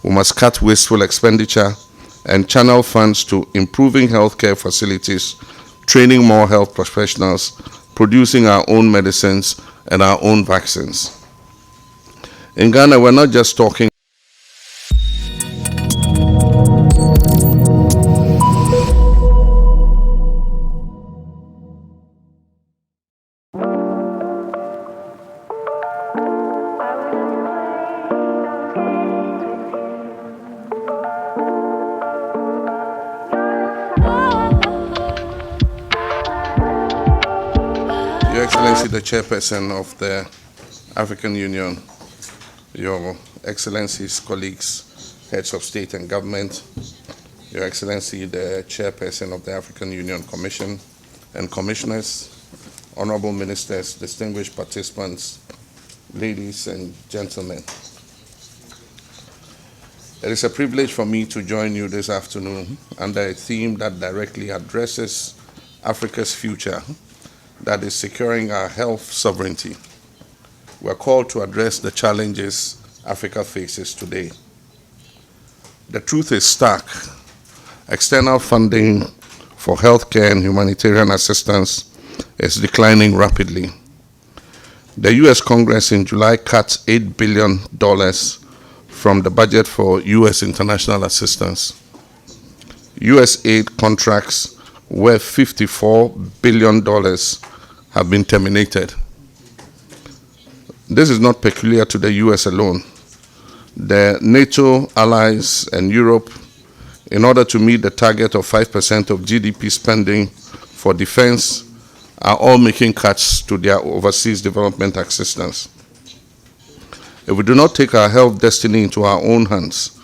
We must cut wasteful expenditure and channel funds to improving healthcare facilities, training more health professionals, producing our own medicines and our own vaccines. In Ghana, we're not just talking. Your Excellency, the Chairperson of the African Union, Your Excellencies, colleagues, heads of state and government, Your Excellency, the Chairperson of the African Union Commission and Commissioners, Honorable Ministers, distinguished participants, ladies and gentlemen. It is a privilege for me to join you this afternoon under a theme that directly addresses Africa's future, that is securing our health sovereignty. We are called to address the challenges Africa faces today. The truth is stark. External funding for healthcare and humanitarian assistance is declining rapidly. The US Congress in July cut $8 billion from the budget for US international assistance. US aid contracts worth $54 billion have been terminated. This is not peculiar to the US alone. The NATO allies and Europe, in order to meet the target of 5% of GDP spending for defense, are all making cuts to their overseas development assistance. If we do not take our health destiny into our own hands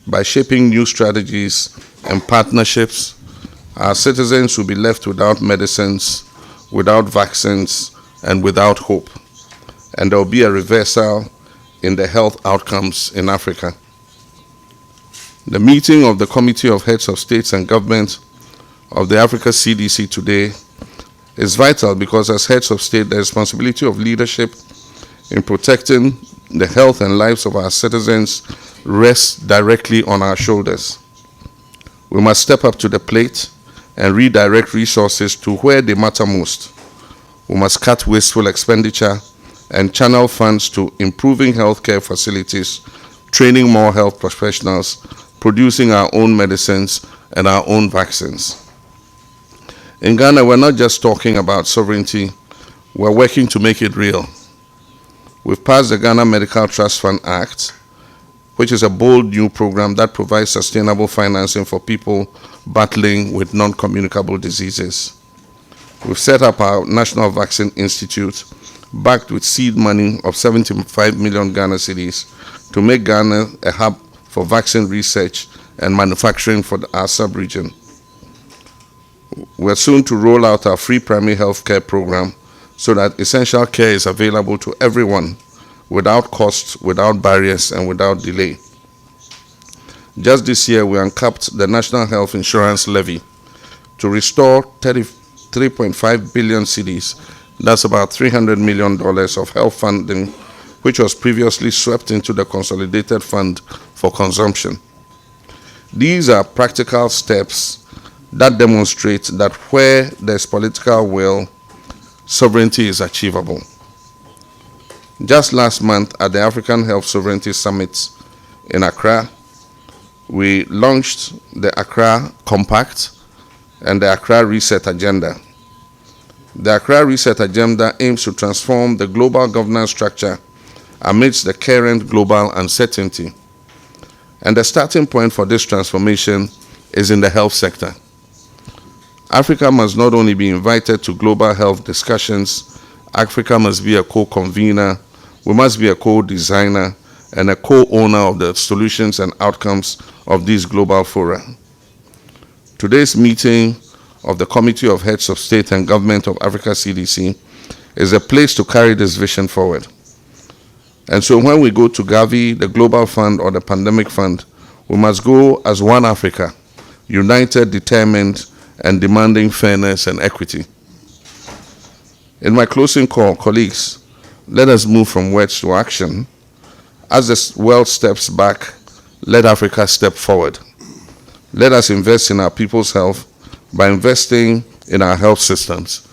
by shaping new strategies and partnerships, our citizens will be left without medicines, without vaccines, and without hope. And there will be a reversal in the health outcomes in Africa. The meeting of the Committee of Heads of States and Government of the Africa CDC today is vital because as heads of state, the responsibility of leadership in protecting the health and lives of our citizens rests directly on our shoulders. We must step up to the plate and redirect resources to where they matter most. We must cut wasteful expenditure and channel funds to improving healthcare facilities, training more health professionals, producing our own medicines and our own vaccines. In Ghana, we're not just talking about sovereignty, we're working to make it real. We've passed the Ghana Medical Trust Fund Act, which is a bold new program that provides sustainable financing for people battling with non-communicable diseases. We've set up our National Vaccine Institute, backed with seed money of 75 million Ghana cedis, to make Ghana a hub for vaccine research and manufacturing for our sub-region. We're soon to roll out our free primary health care program so that essential care is available to everyone without cost, without barriers, and without delay. Just this year, we uncapped the National Health Insurance Levy to restore 33.5 billion cedis, that's about $300 million of health funding, which was previously swept into the Consolidated Fund for Consumption. These are practical steps that demonstrate that where there's political will, sovereignty is achievable. Just last month at the African Health Sovereignty Summit in Accra, we launched the Accra Compact and the Accra Reset Agenda. The Accra Reset Agenda aims to transform the global governance structure amidst the current global uncertainty. And the starting point for this transformation is in the health sector. Africa must not only be invited to global health discussions, Africa must be a co-convener, we must be a co-designer, and a co-owner of the solutions and outcomes of these global fora. Today's meeting of the Committee of Heads of State and Government of Africa CDC is a place to carry this vision forward. And so when we go to Gavi, the Global Fund or the Pandemic Fund, we must go as one Africa, united, determined, and demanding fairness and equity. In my closing call, colleagues, let us move from words to action. As the world steps back let Africa step forward. Let us invest in our people's health by investing in our health systems.